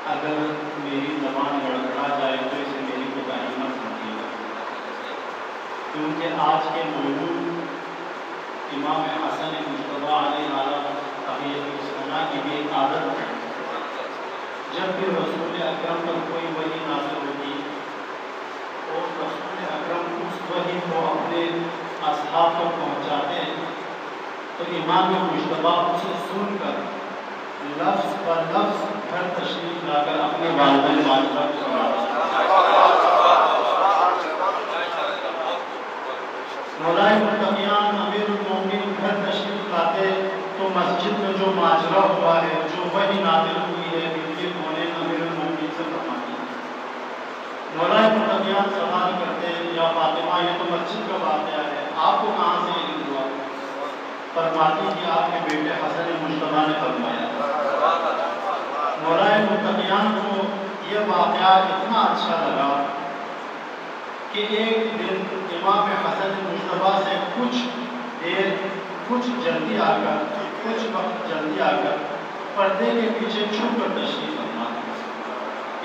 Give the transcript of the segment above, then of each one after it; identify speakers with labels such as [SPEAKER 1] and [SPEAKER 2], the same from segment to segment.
[SPEAKER 1] اگر میری زبان گڑبڑا جائے تو اسے میری کوتاہی مت سمجھیے، کیونکہ آج کے موضوع امام حسن مجتبیٰ علیہ السلام کی بھی ایک عادت ہے، جب بھی رسول اکرم پر کوئی وحی نازل ہوتی اور رسول اکرم اس وحی کو اپنے اصحاب تک پہنچاتے تو امام مجتبیٰ اسے سن کر لفظ پر لفظ گھر تشریف لا کر اپنے والدین والدہ کو سناتے۔ مولائے متقیان امیر المومنین گھر تشریف لاتے تو مسجد میں جو ماجرا ہوا ہے، جو وحی نازل ہوئی ہے، بالکل انہیں امیر المومنین سے فرماتی۔ مولائے متقیان سوال کرتے یا فاطمہ یہ تو مسجد کا واقعہ ہے، آپ کو کہاں سے علم ہوا؟ فرماتی کہ آپ کے بیٹے حسن مجتبیٰ نے فرمایا۔ مولائے متقیان کو یہ واقعہ اتنا اچھا لگا کہ ایک دن امام حسن مجتبیٰ سے کچھ وقت جلدی آ کر پردے کے پیچھے چھپ کر تشریف فرما۔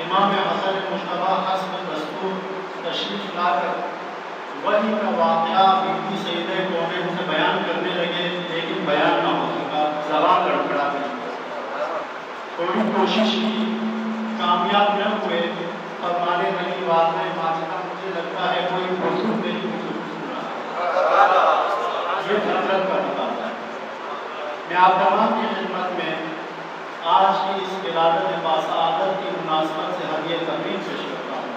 [SPEAKER 1] امام حسن مجتبیٰ حسب دستور تشریف لا کر وحی کا واقعہ بی بی سیدہ کونین سے بیان کرنے لگے، لیکن بیان نہ ہو سکا، زبان گڑبڑا گئی۔ تھوڑی کوشش کی، کامیاب نہ ہوئے، فرمانے لگی والدہ ماجدہ مجھے لگتا ہے کوئی بزرگ میری گفتگو سن رہا ہے۔ یہ فطرت کا مطالبہ ہے۔ میں آپ تمام کی خدمت میں آج کی اس ولادت باسعادت کی مناسبت سے ہدیہ تقریب پیش کرتا ہوں۔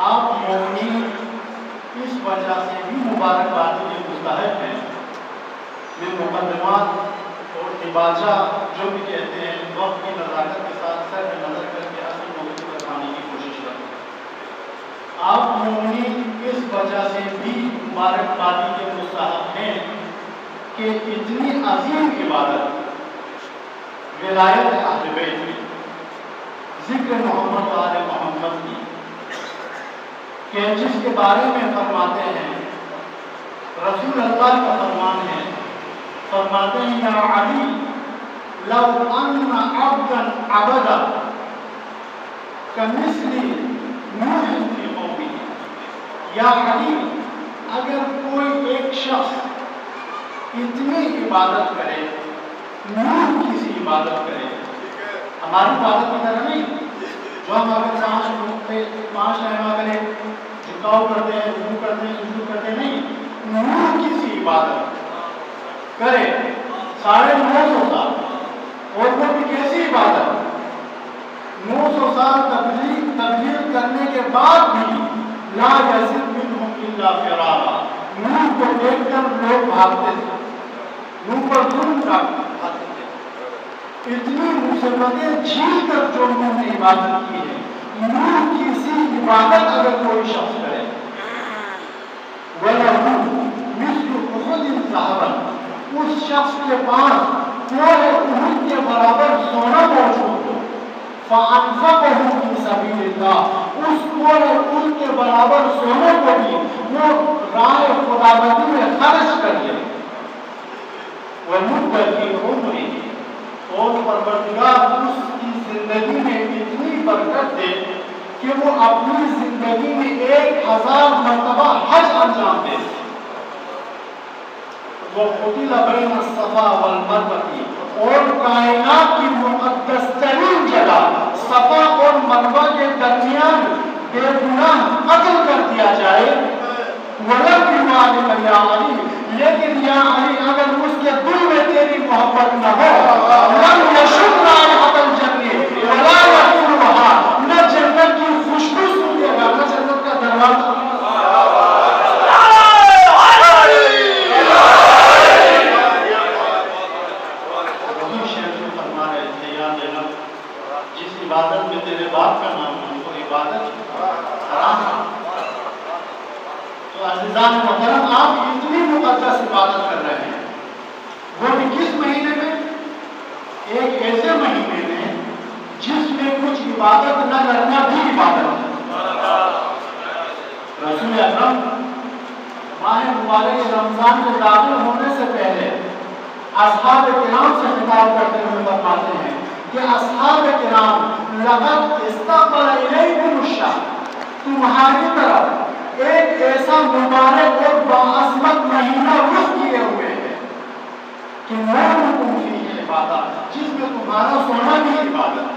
[SPEAKER 1] آپ مومنین اس وجہ سے بھی مبارکبادی کے مستحق ہیں۔ میں مقدمات اور دباجہ جو بھی کہتے ہیں وقت کی نزاکت کے ساتھ سر پہ نظر کر کے اصل موضوع پر آنے کی کوشش کرتا ہوں۔ آپ مومنین اس وجہ سے بھی مبارکبادی کے مستحق ہیں کہ اتنی عظیم عبادت ولایت اہل بیت کی، ذکر محمد و آل محمد کی، کہ جس کے بارے میں فرماتے ہیں رسول اللہ کا فرمان ہے، فرماتے ہیں یا علی لو ان عبدا عبدا کمثل نوح فی قومہ، یا علی اگر کوئی ایک شخص اتنی عبادت کرے، نوح کی سی عبادت کرے، ہماری عبادت کی طرح نہیں جو ہم اگر 5 ٹائم اگر جھکاؤ کرتے ہیں، رکوع کرتے ہیں، سجود کرتے ہیں، نہیں، نوح کی سی عبادت کرے 950 سال، اور وہ بھی کیسی عبادت 900 سال تبلیغ کرنے کے بعد بھی لا یزد منہم الا فرارا، نوح کو دیکھ کر لوگ بھاگتے تھے، نوح پر ظلم بھاگتے تھے، اتنی مصیبتیں جھیل کر جو انہوں نے عبادت کی ہے، نوح کی سی عبادت اگر کوئی شخص کرے وَلَهُ مِثْلُ أُحُدٍ ذَهَبًا، اس شخص کے پاس کوہ احد کے برابر سونا موجود ہو، فَأَنفَقَهُ فِي سَبِيلِ اللَّهِ، اس کوہ احد کے برابر سونے کو بھی وہ راہ خداوندی میں خرچ کر لے، وَمُدَّ فِي عُمْرِهِ، اور پروردگار اس کی زندگی میں اتنی برکت دے کہ وہ اپنی زندگی میں 1000 مرتبہ حج انجام دے، وَقُتِلَ بَيْنَ الصَّفَا وَالْمَرْوَةِ، اور کائنات کی مقدس ترین جگہ صفا اور مروہ کے درمیان بے گناہ قتل کر دیا جائے، وَلَمْ يُعَلِمَ يَا عَلِي، لیکن یا علی اگر اس کے دل میں تیری محبت نہ ہو، لَمْ يَشُمْ رَائِحَةَ الْجَنَّةِ وَلَا يَدْخُلُهَا، نہ جنت کی خوشبو سونگے گا، نہ جنت کا دروازہ عبادت میں تیرے باپ کا نام ہے، وہ عبادت حرام ہے۔ تو عزیزان محترم آپ اتنی مقدس عبادت کر رہے ہیں، وہ بھی کس مہینے میں؟ ایک ایسے مہینے میں جس میں کچھ عبادت نہ کرنا بھی عبادت ہے۔ رسول اکرم ماہ مبارک رمضان کے داخل ہونے سے پہلے اصحاب کرام سے خطاب کرتے ہوئے فرماتے ہیں کہ اصحاب کرام لقد استقبل الیکم الشهر، تمہاری طرف ایک ایسا مبارک اور باعظمت مہینہ رخ کیے ہوئے ہے کہ نومکم فیہ عبادت، جس میں تمہارا سونا بھی عبادت،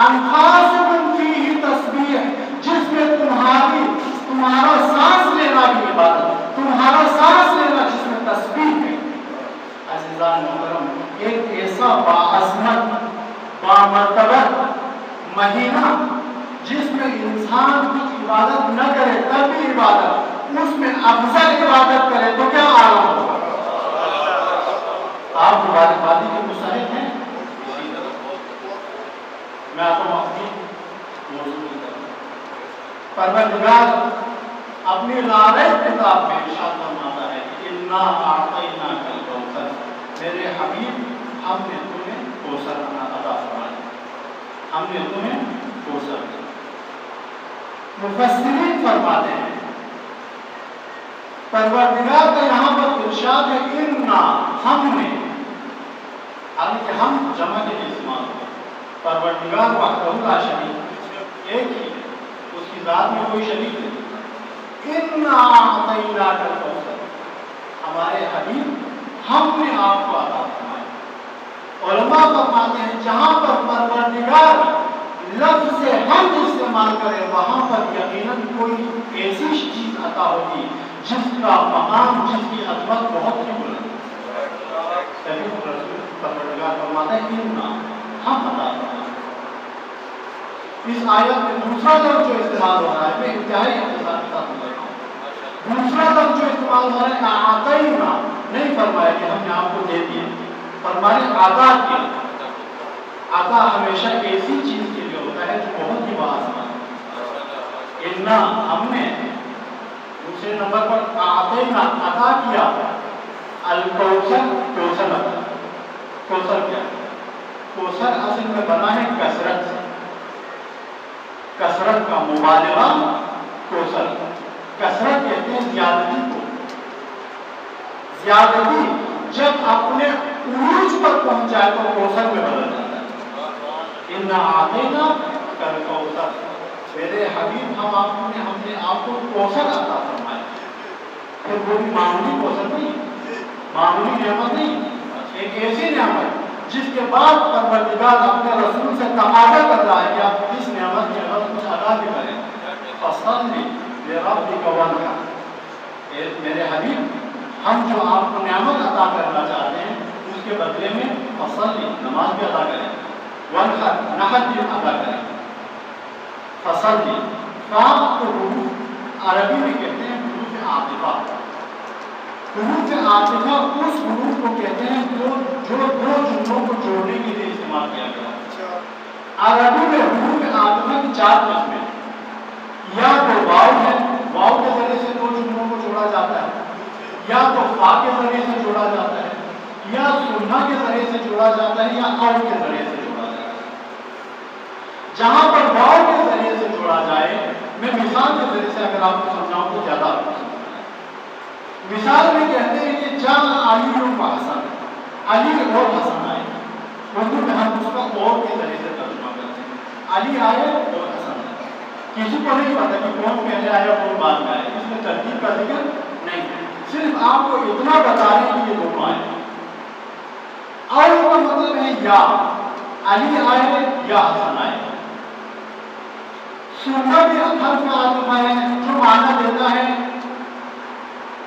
[SPEAKER 1] انفاسکم فیہ تسبیح، جس میں تمہارا سانس لینا بھی عبادت، تمہارا سانس لینا جس میں تسبیح ہے۔ عزیزان محترم، ایک ایسا باعظمت بامرتبہ مہینہ جس میں انسان کچھ عبادت نہ کرے تب بھی عبادت، اس میں افضل عبادت کرے تو کیا عالم ہوگا۔ آپ مبارکبادی کے مستحق ہیں۔ میں آپ کو اپنی موضوع پروردگار اپنی لارے کتاب میں ارشاد فرماتا ہے کہ انا اعطیناک الکوثر، میرے حبیب ہم نے تمہیں کوثر عطا فرمایا، ہم نے تمہیں کوثر دیا۔ مفسرین فرماتے ہیں پروردگار کا یہاں پر ارشاد ہے انا، ہم نے، حالانکہ ہم جمع کے لیے استعمال ہوگا، پروردگار وحدہ لا شریک ایک ہی ہے، اس کی ذات میں کوئی شریک نہیں۔ انا اعطیناک الکوثر، ہمارے حبیب ہم نے آپ کو عطا فرمایا۔ علماء فرماتے ہیں جہاں پر پروردگار لفظ ہم استعمال کرے وہاں پر یقیناً کوئی ایسی چیز عطا ہوگی جس کا مقام، جس کی عظمت بہت ہی بلند ہے۔ پروردگار فرماتا ہے انا، ہم عطا فرماتے۔ اس آیت میں دوسرا لفظ جو استعمال ہو رہا ہے، میں انتہائی اختصار کے ساتھ بول رہا ہوں، دوسرا لفظ جو استعمال ہو رہا ہے اعطینا، نہیں فرمایا کہ ہم نے آپ کو دے دیا، فرمایا عطا کیا۔ عطا ہمیشہ ایسی چیز کے لیے ہوتا ہے جو بہت ہی باعث ہے۔ انا، ہم نے، دوسرے نمبر پر اعطینا، عطا کیا، الکوثر، کوثر عطا۔ کوثر کیا؟ کوثر اصل میں بنا ہے کثرت سے، کثرت کا مبالغہ کوثر، کثرت کہتے ہیں زیادتی کو، زیادتی جب اپنے عروج پر پہنچ جائے تو کوثر میں بدل جاتا ہے۔ انا اعطینا الکوثر، میرے حبیب ہم نے آپ کو کوثر عطا فرمایا۔ پھر وہ بھی معمولی کوثر نہیں، معمولی نعمت نہیں، ایک ایسی نعمت جس کے بعد پروردگار اپنے رسول سے تقاضا کر رہا ہے کہ آپ اس نعمت کی عوض کچھ ادا بھی کریں۔ فصلی لربک وانحر، میرے حبیب ہم جو آپ کو نعمت عطا کرنا چاہتے ہیں اس کے بدلے میں فصلی، نماز بھی ادا کریں، وانحر، نحر بھی ادا کریں۔ فصلی، فا کو حروف عربی میں کہتے ہیں حروف عاطفہ۔ حروف عاطفہ اس حروف کو کہتے ہیں جو دو جملوں کو جوڑنے کے لیے استعمال کیا گیا۔ عربی میں حروف عاطفہ کی چار قسمیں، یا تو واو ہے، واو کے ذریعے سے دو جملوں کو جوڑا جاتا ہے، یا تو فا کے ذریعے سے جوڑا جاتا ہے، یا سنہ کے ذریعے سے جوڑا جاتا ہے، یا او کے ذریعے سے جوڑا جاتا ہے۔ جہاں پر واو کے ذریعے سے جوڑا جائے، میں مثال کے ذریعے سے اگر آپ کو سمجھاؤں تو زیادہ آپ کو سمجھاؤں۔ مثال میں کہتے ہیں کہ جاء علی و حسن، علی اور حسن آئے، اردو میں ہم اس کا اور کے ذریعے سے ترجمہ کرتے ہیں، علی آئے اور حسن آئے۔ کسی کو نہیں پتا کہ کون پہلے آیا کون بعد میں آیا، اس میں ترتیب کا ذکر نہیں ہے، صرف آپ کو اتنا بتا رہے ہیں کہ یہ دونوں آئے۔ اور کا مطلب ہے یا علی آئے یا حسن آئے۔ سنہ بھی حرف عاطفہ ہے جو معنی دیتا ہے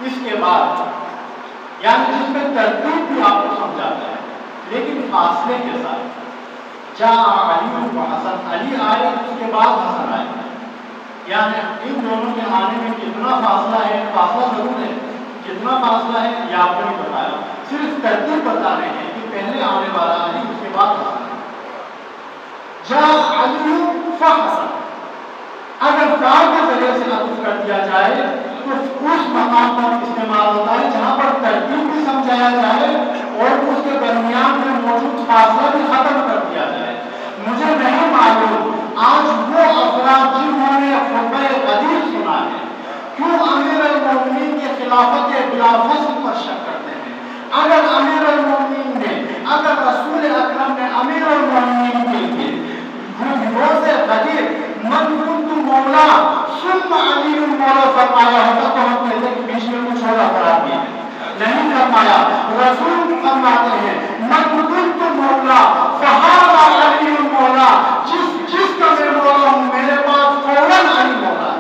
[SPEAKER 1] اس کے بعد، یعنی جس میں ترتیب بھی آپ کو سمجھاتا ہے لیکن فاصلے کے ساتھ۔ جاء علی و حسن، علی آئے اس کے بعد حسن آئے، یعنی ان دونوں کے آنے میں کتنا فاصلہ ہے، فاصلہ ضرور ہے، کتنا فاصلہ ہے یہ آپ کو نہیں بتایا، صرف ترتیب بتا رہے ہیں کہ پہلے آنے والا علی اس کے بعد حسن۔ جاء علی فحسن، اگر فا کے ذریعے سے عطف کر دیا جائے تو اس مقام پر استعمال ہوتا ہے جہاں پر ترتیب بھی سمجھایا جائے اور اس کے درمیان میں موجود فاصلہ بھی ختم کر دیا جائے۔ مجھے نہیں معلوم آج وہ افراد جنہوں نے خطبہ غدیر سنا ہے کیوں امیر المومنین کے خلافت بلا فصل پر شک کرتے ہیں۔ اگر امیر المومنین نے، اگر رسول اکرم نے امیر المومنین کے فرماتے ہیں من کنت مولا فہذا علی مولا، جس کا میں مولا ہوں میرے پاس فوراً علی مولا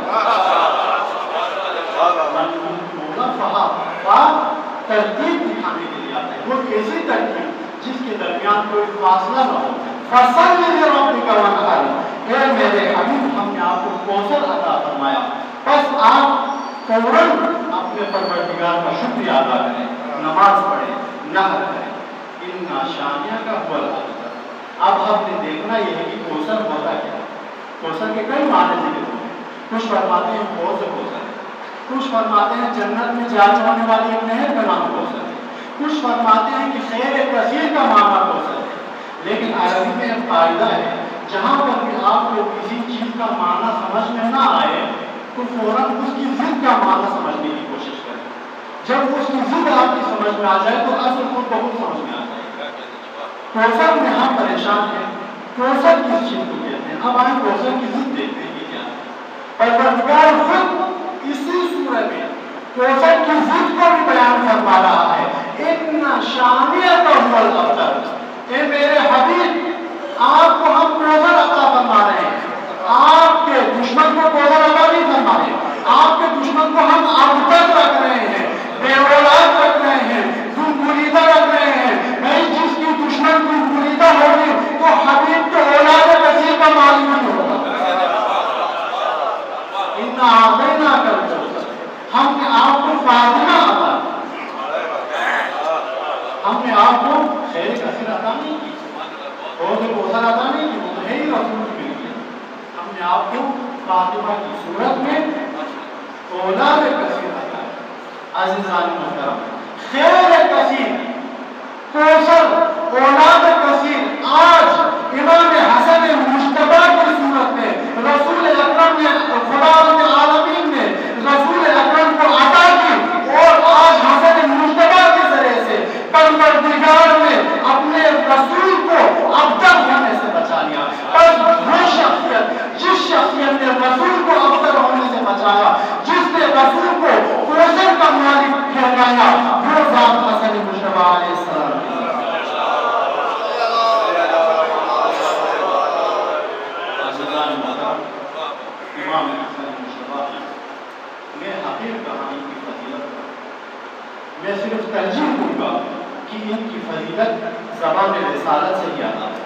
[SPEAKER 1] ترتیب دکھانے کے لیے آتا ہے، وہ ایسی ترتیب جس کے درمیان کوئی فاصلہ نہ ہو۔ فصل لربک وانحر، اے میرے حبیب ہم نے آپ کو کوثر عطا فرمایا، بس آپ فوراً اپنے پروردگار کا شکریہ ادا کریں، نماز پڑھیں، نحر کریں۔ ان شانیہ کا ہوا الابتر، اب ہم نے دیکھنا یہ ہے کہ کوثر ہوتا کیا ہے۔ کوثر کے کئی معنی ذکر ہوئے ہیں، کچھ فرماتے ہیں حوض کوثر، کچھ فرماتے ہیں جنت میں جاری ہونے والی ایک نہر کا نام کوثر ہے، کچھ فرماتے ہیں کہ خیر کثیر کا معنی کوثر ہے۔ لیکن عربی میں ایک قاعدہ ہے، جہاں پر بھی آپ کو کسی چیز کا معنی سمجھ میں نہ آئے تو فوراً اس کی ضد کا معنی سمجھنے کی کوشش کریں۔ جب اس کی ضد آپ کی سمجھ میں آ جائے تو اصل خود بخود سمجھ میں آ جائے گا۔ کوثر میں ہم پریشان ہیں، کوثر کس چیز کو کہتے ہیں؟ اب آئیں کوثر کی ضد دیکھتے ہیں کہ کیا ہے۔ پروردگار خود اسی سورہ میں کوثر کی ضد کو بھی بیان فرما رہا ہے، ان شانیہ کا هو الابتر، اے میرے حبیب آپ کو ہم کوثر عطا فرما رہے ہیں، آپ کے دشمن کو کوثر عطا نہیں فرما رہے، آپ کے دشمن کو ہم ابتر رکھ رہے ہیں، بے اولاد رکھ رہے ہیں، گنگولیدہ رکھ رہے ہیں۔ بھائی جس کی دشمن گنگولیدہ ہوگی تو حبیب کے اولاد کثیر کا معلوم نہیں ہوگا۔ اعطینا کر ہم نے آپ کو فاطمہ عطا، ہم نے آپ کو خیر کثیر عطا نہیں کی، حوض کوثر عطا نہیں کی، وہ تو ہے ہی رسول کی ملکیت۔ ہم نے آپ کو فاطمہ کی صورت میں اولاد کثیر عطا ہے۔ عزیزان محترم، خیر کثیر، کوثر، اولاد کثیر، آج امام حسن مجتبیٰ کی صورت میں رسول اکرم نے، خدا العالمین نے رسول اکرم کو عطا کی، اور آج حسن مجتبیٰ کے ذریعے سے پروردگار نے اپنے رسول کو ابتر ہونے سے بچا لیا۔ اور وہ شخصیت، جس شخصیت نے رسول کو ابتر ہونے سے بچایا، جس نے رسول کو کوثر کا مالک ٹھہرایا، وہ ذات حسن مجتبیٰ علیہ السلام ہے۔ امام حسن مجتبیٰ میں حقیر کہانی کی فضیلت میں صرف ترجیح دوں گا کہ ان کی فضیلت زبان رسالت سے ہی آتا ہے۔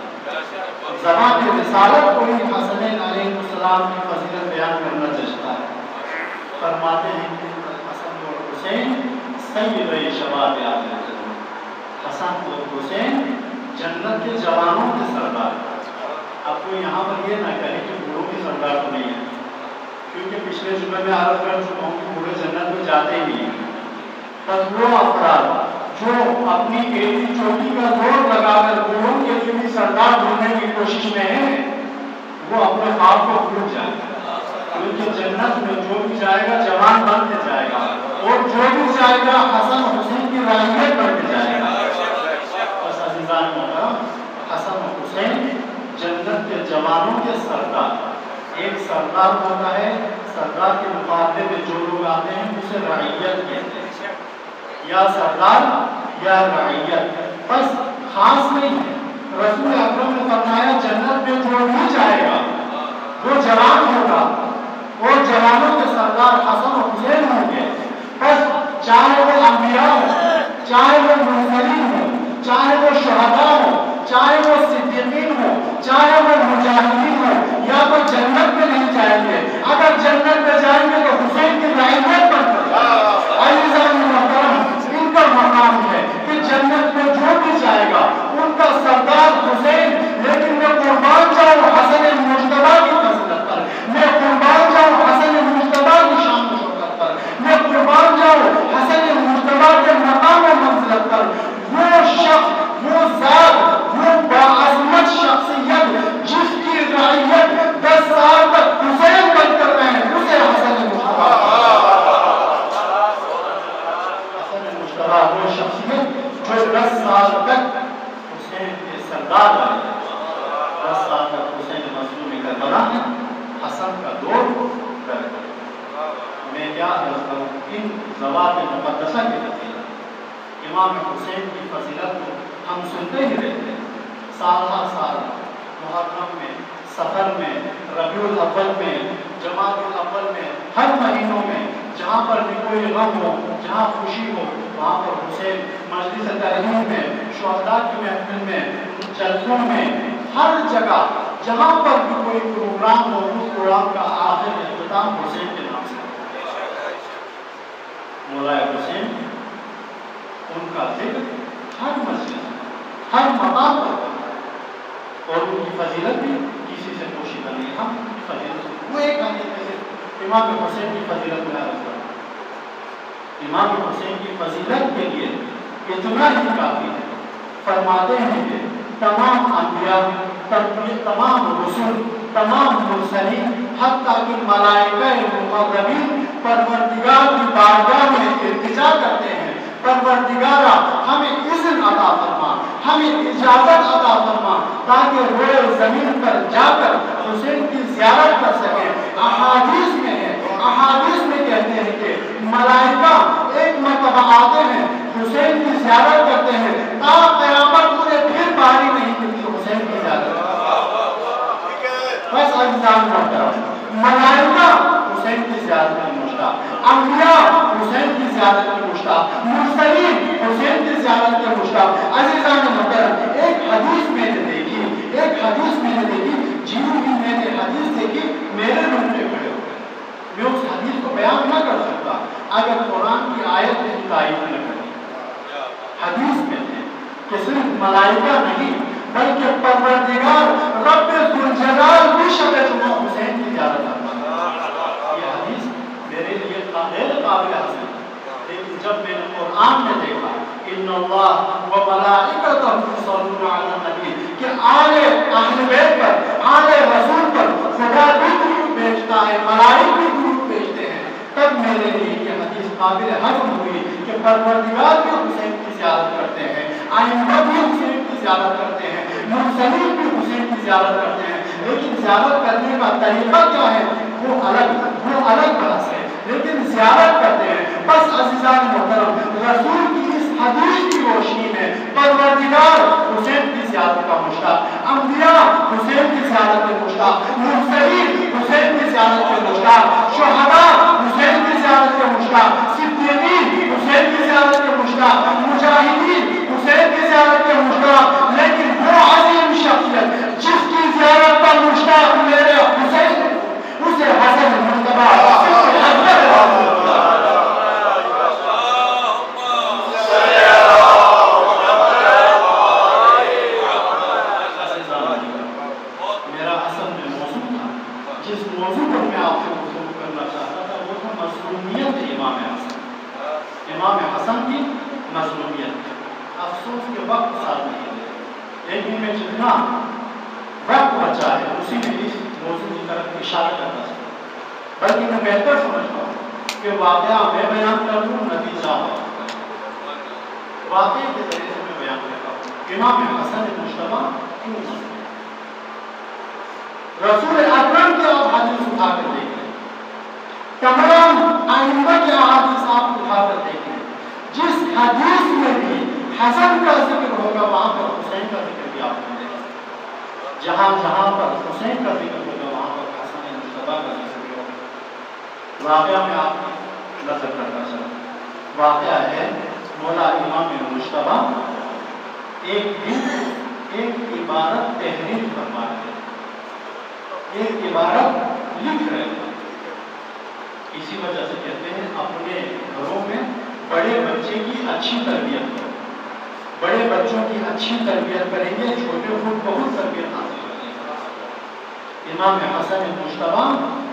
[SPEAKER 1] زبان رسالت کو ہی حسنین علیہ السلام کی فضیلت بیان کرنا چاہتا ہے۔ فرماتے ہیں کہ حسن اور حسین سید شباب آدم، حسن اور حسین جنت کے جوانوں کے سردار۔ اب کوئی یہاں پر یہ نہ کہے کہ بوڑھوں کے سردار تو نہیں ہے، کیونکہ پچھلے جمعے میں عرض کر چکا ہوں کہ بوڑھے جنت میں جاتے ہی نہیں ہیں۔ بس وہ افراد جو اپنی ایڑی چوٹی کا زور لگا کر بوڑھوں کے لیے بھی سردار بننے کی کوشش میں ہیں، وہ اپنے خواب کو بھول جائیں، کیونکہ جنت میں جو بھی جائے گا جوان بن کے جائے گا، اور جو بھی جائے گا حسن حسین کی رعیت بن کے جائے گا۔ بس عزیزان محترم، حسن حسین جنت کے جوانوں کے سردار۔ ایک سردار ہوتا ہے، سردار کے مقابلے میں جو لوگ آتے ہیں اسے رعیت کہتے ہیں، یا سردار یا رعیت، بس خاص نہیں ہے۔ رسول اکرم نے فرمایا جنت میں جو بھی جائے گا وہ جوان ہوگا، اور جوانوں کے سردار حسن و حسین ہوں گے۔ بس چاہے وہ انبیاء ہوں، چاہے وہ مرسلین ہوں، چاہے وہ شہداء ہوں، چاہے وہ صدیقین ہوں، چاہے وہ مجاہدین ہوں، یا تو جنت میں نہیں جائیں گے۔ اگر جنت میں جائیں گے تو حسین کی رعیت بن کر عزیزان محترم، ان کا مقام ہے کہ جنت میں جو بھی جائے گا ان کا سردار حسین۔ لیکن میں قربان جاؤں حسن مجتبیٰ کی فضیلت پر، میں قربان جاؤں حسن مجتبیٰ کی شان و شوکت پر، میں قربان جاؤں حسن مجتبیٰ کے مقام و منزلت پر۔ وہ شخص، وہ ذات، وہ باعظمت شخصیت جس کی رعیت 10 سال تک حسین بن کر رہے ہیں، اسے حسن مجتبیٰ۔ حسن مجتبیٰ وہ شخصیت جو 10 سال تک حسین کے سردار رہے، 10 سال تک حسین مظلوم کربلا ہے، حسن کا دور کر۔ میں کیا عرض کروں، ان ذوات مقدسہ کی فضیلت، امام حسین کی فضیلت کو ہم سنتے ہی رہتے ہیں، سال ہر سال محرم میں، سفر میں، ربیع الاول میں، جمادی الاول میں، ہر مہینوں میں جہاں پر بھی کوئی غم ہو، جہاں خوشی ہو، وہاں پر حسین مجلس ترحیم میں، شہداء کی محفل میں، جلسوں میں، ہر جگہ جہاں پر بھی کوئی پروگرام ہو، اس پروگرام کا آخر اختتام حسین کے نام سے مولا حسین، ان کا ذکر ہر مسجد ہر مقام پر ہوتا ہے، اور ان کی فضیلت بھی کسی سے پوشیدہ نہیں ہے۔ ہم فضیلت وہ ایک حدیث میں سے امام حسین کی فضیلت میں عرض کرتا ہوں، امام حسین کی فضیلت کے لیے اتنا ہی کافی ہے، فرماتے ہیں کہ تمام انبیاء، تمام رسول، تمام مرسلین، حتیٰ کہ ملائکہ مقربین پروردگار کی بارگاہ میں التجا کرتے ہیں، پروردگارا ہمیں اذن عطا فرما، ہمیں اجازت عطا فرما، تاکہ روئے زمین پر جا کر حسین کی زیارت کر سکیں۔ احادیث میں ہے، احادیث میں کہتے ہیں کہ ملائکہ ایک مرتبہ آتے ہیں، حسین کی زیارت کرتے ہیں، تا قیامت انہیں پھر باری نہیں ملتی حسین کی زیارت۔ بس عزیزان محترم، ملائکہ حسین کی زیارت میں مشتاق، انبیاء حسین کی زیارت میں مشتاق، مرسلین حسین کی زیارت میں مشتاق۔ عزیزان محترم، ایک حدیث میں نے دیکھی، ایک حدیث میں نے دیکھی، جیوں ہی میں نے حدیث دیکھی میرے رونگٹے کھڑے ہو گئے۔ میں اس حدیث کو بیان نہ کر سکتا اگر قرآن کی آیت نے تائید نہ کری۔ حدیث میں ہے کہ صرف ملائکہ نہیں بلکہ پروردگار رب ذوالجلال بھی شب جمعہ حسین کی زیارت کرتا ہے۔ یہ حدیث میرے لیے غیر قابل حسن، لیکن جب میں نے قرآن میں دیکھا ان اللہ و ملائکتہ یصلون علی النبی کہ آل اہل بیت پر، آل رسول پر خدا بھی درود بھیجتا ہے، ملائکہ بھی درود بھیجتے ہیں، تب میرے لیے یہ حدیث قابل ہضم ہوئی کہ پروردگار بھی حسین کی زیارت کرتے ہیں، ائمہ بھی حسین کی زیارت کرتے ہیں، مرسلین بھی حسین کی زیارت کرتے ہیں، لیکن زیارت کرنے کا طریقہ کیا ہے وہ الگ بحث ہے، لیکن زیارت کرتے ہیں۔ بس عزیزان محترم، رسول کی اس حدیث کی روشنی میں پروردگار حسین کی زیارت کا مشتاق، انبیاء حسین کی زیارت میں مشتاق، مرسلین حسین کی زیارت میں مشتاق، شہداء حسین کی زیارت میں مشتاق، صدیقین حسین کی زیارت میں مشتاق، مجاہدین حسین کی زیارت میں مشتاق، لیکن وہ عظیم شخصیت جس کی زیارت کا مشتاق میرے حسین، اسے حسن مجتبیٰ امام حسن کی مظلومیت۔ افسوس کے وقت ساتھ نہیں ہے، لیکن میں جتنا وقت بچا ہے اسی میں اس موضوع کی طرف اشارہ کرنا چاہتا، بلکہ میں بہتر سمجھتا ہوں کہ واقعہ میں بیان کر دوں، نتیجہ واقعے کے ذریعے سے میں بیان کرتا ہوں۔ امام حسن مجتبیٰ کیوں مسئلہ؟ رسول اکرم کے آپ حدیث اٹھا کر دیکھیں، تمام ائمہ کے احادیث آپ اٹھا کر دیکھیں، جس حدیث میں بھی حسن کا ذکر ہوگا وہاں پر حسین کا ذکر بھی آپ نے دیکھا، جہاں جہاں پر حسین کا ذکر ہوگا وہاں پر حسن مجتبیٰ کا ذکر بھی ہوگا۔ واقعہ میں آپ کی نظر کرنا چاہتا، واقعہ ہے مولا امام مجتبیٰ ایک دن ایک عبارت تحریر فرما رہے، ایک عبارت لکھ رہے ہیں، اسی وجہ سے کہتے ہیں اپنے گھروں میں بڑے بچے کی اچھی تربیت کرو، بڑے بچوں کی اچھی تربیت کریں گے، چھوٹے خود بہت تربیت حاصل کریں گے۔ امام حسن مجتبیٰ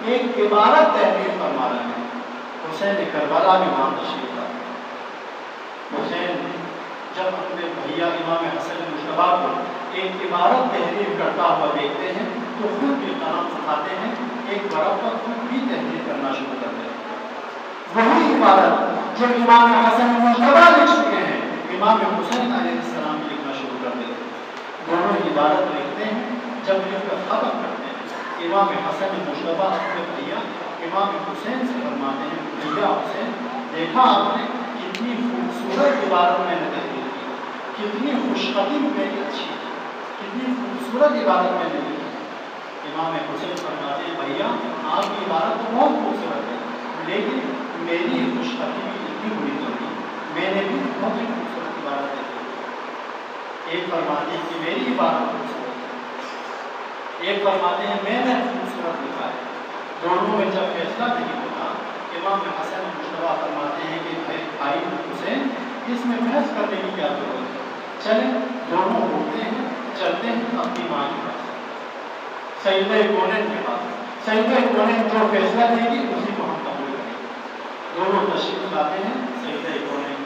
[SPEAKER 1] ایک عبارت تحریر فرما رہے ہیں، حسین کربلا میں وہاں تشریف لاتے۔ حسین جب اپنے بھیا امام حسن مجتبیٰ کو ایک عبارت تحریر کرتا ہوا دیکھتے ہیں تو خود بھی قلم اٹھاتے ہیں، ایک برف پر خود بھی تحریر کرنا شروع کرتے ہیں۔ وہی عبارت جو امام حسن مجتبیٰ لکھ چکے ہیں، امام حسین علیہ السلام لکھنا شروع کر دیتے ہیں۔ دونوں عبارت لکھتے ہیں، جب لکھ کر ختم کرتے ہیں، امام حسن مجتبیٰ اپنے بھیا امام حسین سے فرماتے ہیں، بھیا حسین، دیکھا آپ نے کتنی خوبصورت خوبصورت عبارت میں نے تحریر کی، کتنی خوش قدم میری اچھی ہے، کتنی خوبصورت عبارت میں نے لکھی۔ امام حسین فرماتے ہیں بھیا آپ کی عبارت تو بہت خوبصورت ہے، لیکن میری خوش قدمی اتنی بری تو نہیں، میں نے بھی بہت ہی خوبصورت عبارت لکھی۔ ایک فرماتے ہیں کہ میری عبارت خوبصورت ہے، ایک فرماتے ہیں میں نے خوبصورت لکھا ہے۔ دونوں میں جب فیصلہ نہیں ہوتا، امام حسن مشتبہ فرماتے ہیں کہ بھائی حسین اس میں بحث کرنے کی کیا ضرورت ہے، چلیں دونوں اٹھتے ہیں چلتے ہیں اپنی ماں کے پاس، سیدہ کونین کے پاس، سیدہ کونین جو فیصلہ دے گی اسی کو ہم قبول کریں گے۔ دونوں تشریف لاتے ہیں سیدہ کونین،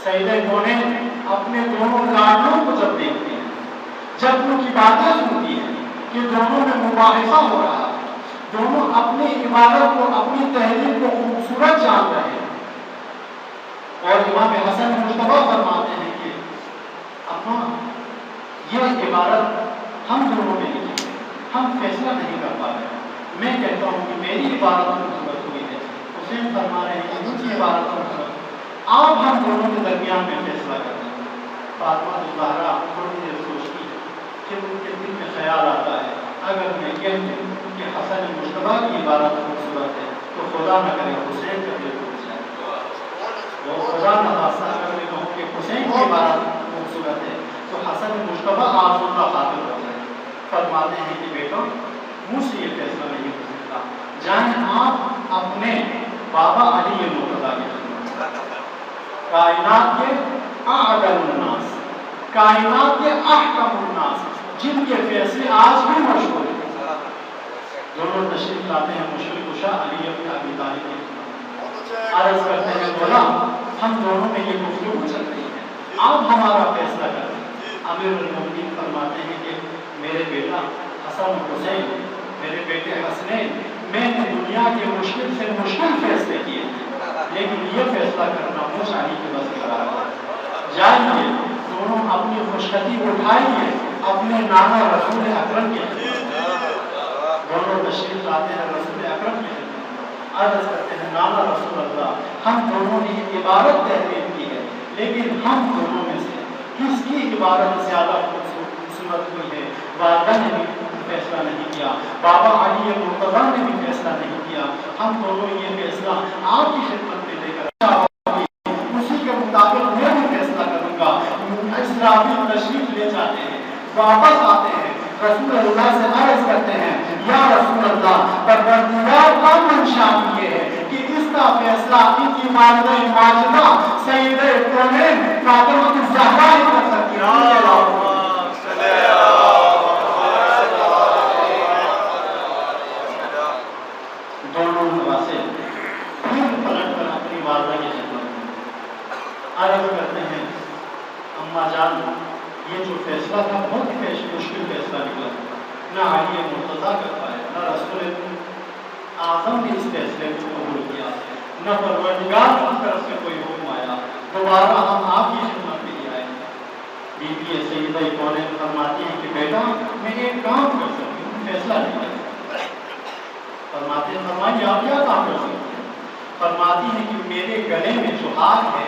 [SPEAKER 1] سیدہ کونین اپنے دونوں لاڈلوں کو جب دیکھتے ہیں، جب ان کی باتیں سنتی ہیں کہ دونوں میں مباحثہ ہو رہا ہے، دونوں اپنی عبادت کو اپنی تحریر کو خوبصورت جان رہے ہیں، اور امام حسن مشتبہ فرماتے ہیں کہ اپنا یہ عبارت ہم دونوں میں لکھی ہے، ہم فیصلہ نہیں کر پا رہے ہیں، میں کہتا ہوں کہ میری عبارت خوبصورت ہوئی ہے، حسین فرما رہے ہیں کہ ان کی عبارت خوبصورت، آپ ہم دونوں کے درمیان میں فیصلہ کرتے ہیں۔ فاطمہ الزہرا تھوڑی دیر سوچتی ہے، پھر ان کے دل میں خیال آتا ہے اگر میں کہہ دوں کہ حسن مشتبہ کی عبارت خوبصورت ہے تو خدا نہ کرے حسین کا دل ٹوٹ جائے، اور خدا نہ خاصہ اگر میں کہوں کہ حسین کی عبارت خوبصورت ہے تو حسن مشتبہ آسودہ خاطر ہو جائے۔ فرماتے ہیں کہ بیٹا مجھ سے یہ فیصلہ نہیں ہو سکتا، جائیں آپ اپنے بابا علی مرتضیٰ کے کائنات کے اعدل الناس، کائنات کے احکم الناس، جن کے فیصلے آج بھی مشہور ہیں، دونوں تشریف لاتے ہیں مشکل کشا علی ابن ابی طالب کی، عرض کرتے ہیں مولا ہم دونوں میں یہ گفتگو چل رہی ہے، آپ ہمارا فیصلہ کریں۔ امیر المومنین فرماتے ہیں کہ میرے بیٹا حسن حسین، میرے بیٹے حسنین، میں نے دنیا کے مشکل سے مشکل فیصلے کیے ہیں، لیکن یہ فیصلہ کرنا مجھ علی کے بس کی بات ہے، جائیے دونوں اپنی خوشخطی اٹھائیے اپنے نانا رسول اکرم کے خدمت، دونوں تشریف لاتے ہیں رسول اکرم کے خدمت، عرض کرتے ہیں نانا رسول اللہ ہم دونوں نے عبارت تحریر کی ہے، لیکن ہم دونوں میں سے کس کی عبارت زیادہ خوبصورت ہوئی ہے؟ والدہ نے بھی فیصلہ نہیں کیا، بابا علی مرتضیٰ نے بھی فیصلہ نہیں کیا، ہم دونوں یہ فیصلہ آپ کی خدمت میں لے کر اسی کے مطابق میں بھی فیصلہ کروں گا۔ اسرافیل تشریف لے جاتے ہیں، واپس آتے ہیں، رسول اللہ سے عرض کرتے ہیں یا رسول اللہ پروردگار کا منشا یہ ہے کہ اس کا فیصلہ ان کی والدہ ماجدہ سیدہ کونین فاطمہ الزہرا ہی کر سکتی ہیں۔ دونوں نواسے پھر پلٹ کر اپنی والدہ کی خدمت میں عرض کرتے ہیں اما جان یہ جو فیصلہ تھا بہت ہی مشکل فیصلہ نکلا، نہ علی مرتضیٰ کر پائے، نہ رسول اعظم نے اس فیصلے کو قبول کیا، نہ پروردگار کی طرف سے کوئی حکم آیا، دوبارہ ہم آپ کی خدمت میں ہی آئے۔ بی بی سیدہ کونین فرماتی ہیں کہ بیٹا میں ایک کام کر سکتی ہوں، فیصلہ نہیں کر سکتی۔ فرماتے ہیں فرمائیے آپ کیا کام کر سکتے ہیں؟ فرماتی ہیں کہ میرے گلے میں جو ہار ہے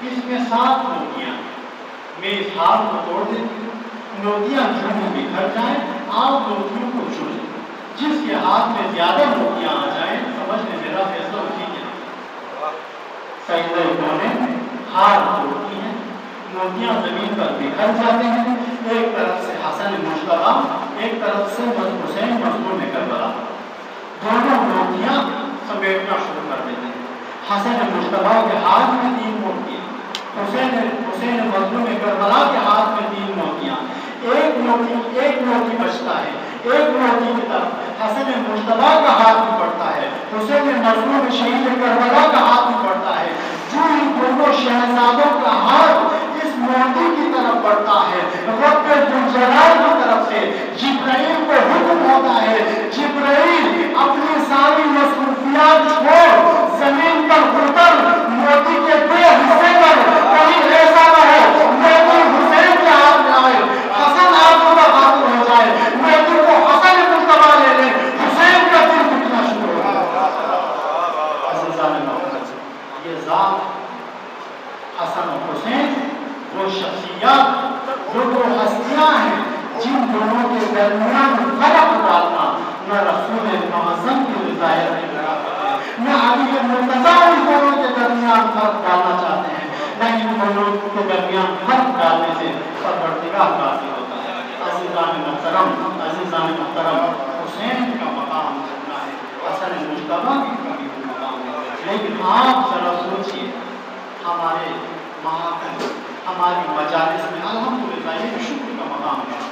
[SPEAKER 1] اس میں 7 موتیاں، میں اس ہار کو توڑ دیتی ہوں، موتیاں جو بھی بکھر جائیں آپ موتیوں کو چن لیں، جس کے ہاتھ میں زیادہ موتیاں آ جائیں سمجھ لیں میرا فیصلہ اسی کے ہاتھ۔ سیدہ کونین ہار توڑتی ہیں، موتیاں زمین پر بکھر جاتے ہیں، ایک طرف سے حسن مشتبہ ایک طرف سے حسین مظلوم کربلا، دونوں موتیاں سمیٹنا شروع کر دیتے ہیں۔ حسن مشتبہ کے ہاتھ میں 3 موتیاں، حسین مظلوم کربلا کے ہاتھ میں 3 موتیاں، ایک موتی بچتا ہے، ایک موتی کی طرف حسن مشتبہ کا ہاتھ بھی پڑتا ہے، حسین مظلوم شہید کربلا کا ہاتھ بھی پڑتا ہے، جو ان دونوں شہزادوں کا ہاتھ اس موتی کی طرف بڑھتا ہے، رب ذوالجلال کی طرف سے جبرائیل کو حکم ہوتا ہے، جبرائیل اپنی ساری مصروفیات چھوڑ زمین پر اتر، موتی کے 2 حصے پر کہیں ایسا نہ ہو موتی حسین کے ہاتھ میں آئے، حسن آپ کا قاتل ہو جائے، موتی کو حسن مشتبہ لے لیں، حسین کا دل دکھنا شروع ہو جائے۔ یہ ذات متضاد دونوں کے درمیان فرق ڈالنا چاہتے ہیں، لیکن دونوں کے درمیان فرق ڈالنے سے پروردگار راضی ہوتا ہے۔ عزیزان محترم، حسین کا مقام اتنا ہے، حسن مجتبیٰ کا بھی مقام ہے، لیکن آپ ذرا سوچیے ہمارے محافل، ہماری مجالس میں الحمدللہ یہ شکر کا مقام ہے،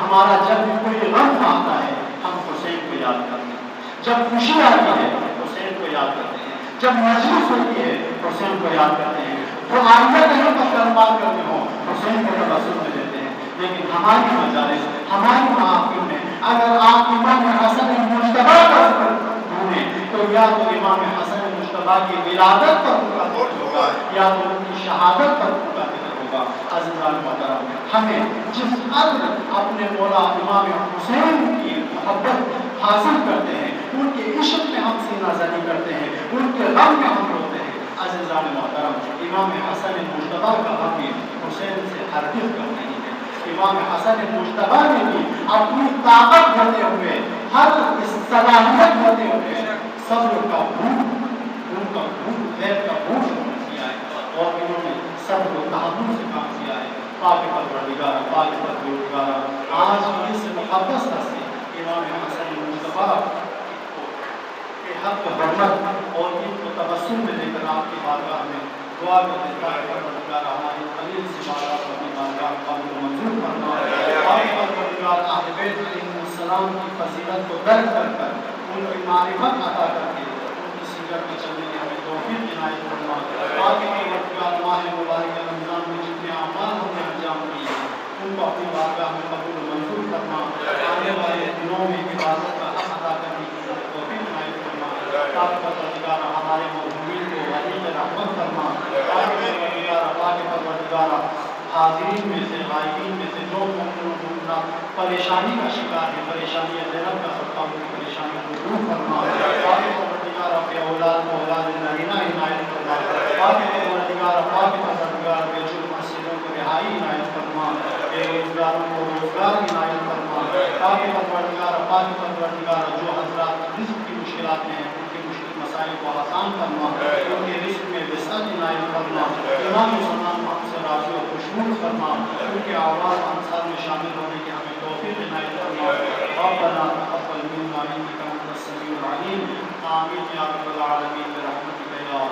[SPEAKER 1] ہمارا جب بھی کوئی غم آتا ہے ہم حسین کو یاد کرتے ہیں، جب خوشی آتی ہے حسین کو یاد کرتے ہیں، جب مجلس ہوتی ہے حسین کو یاد کرتے ہیں، جو آئندہ کہیں پر کلمات کرنے ہوں حسین کو تبسم میں دیتے ہیں۔ لیکن ہماری مجالس، ہماری محافل میں اگر آپ امام حسن مجتبیٰ کا ذکر ڈھونڈیں تو یا تو امام حسن مجتبیٰ کی ولادت پر ان کا ذکر ہوگا یا تو ان کی شہادت پر ان کا ذکر ہوگا۔ عزیزان محترم، ہمیں جس قدر اپنے مولا امام حسین کی محبت حاصل کرتے ہیں، ان کے عشق میں ہم سینہ زنی کرتے ہیں، ان کے غم میں ہم روتے ہیں۔ عزیزان محترم، امام حسن مجتبیٰ کا غم بھی حسین سے ہرگز کم نہیں ہے۔ امام حسن مجتبیٰ نے بھی اپنی طاقت ہوتے ہوئے، ہر صلاحیت ہوتے ہوئے صبر کا غیر کا بھوٹ کیا ہے، اور انہوں نے صبر و تحمل سے کام کیا ہے۔ پاک پروردگار آج اس مقدس سے امام حسن مجتبیٰ کے حق حرمت اور ان کو تبسم میں لے کر آپ کی بارگاہ میں دعا کرتے ہیں، پاک پروردگار ہماری قلیل سی بات اپنی بارگاہ قبول و منظور فرما۔ پاک پروردگار اہل بیت علیہ السلام کی فضیلت کو درک کر کر ان کی معرفت عطا کر کے ان کی سیرت میں چلنے کی ہمیں توفیق عنایت فرما۔ پاک پروردگار ماہ مبارک رمضان میں جتنے اعمال ہم نے انجام دیے ان کو اپنی بارگاہ میں قبول و منظور فرما۔ آنے والے دنوں میں عبادت کا حق ادا کرنے کی توفیق عنایت فرما۔ پاک پروردگار ہمارے مرحومین کو ولی رحمت فرما۔ پاک پروردگار حاضرین میں سے، غائبین میں سے جو مومنوں پریشانی کا شکار ہے، پریشانی زینب کا صدقہ ان کی پریشانی کو دور فرما۔ پاک پروردگار اپنے اولاد کو اولاد نرینہ عنایت فرما۔ پاک پروردگار بے جرم اسیروں کو رہائی عنایت فرما، بے روزگاروں کو روزگار عنایت فرما۔ پاک پروردگار جو حضرات رزق کی مشکلات میں ہیں ان کے مشکل مسائل کو آسان فرما، ان کے رزق میں وسعت عنایت فرما۔ امام مسلمان ہم سے راضی و خوشنود فرما، ان کے اعوان انصار میں شامل ہونے کی ہمیں توفیق عنایت فرما۔ ربنا تقبل منا انک انت السمیع العلیم، آمین یا رب العالمین برحمتک یا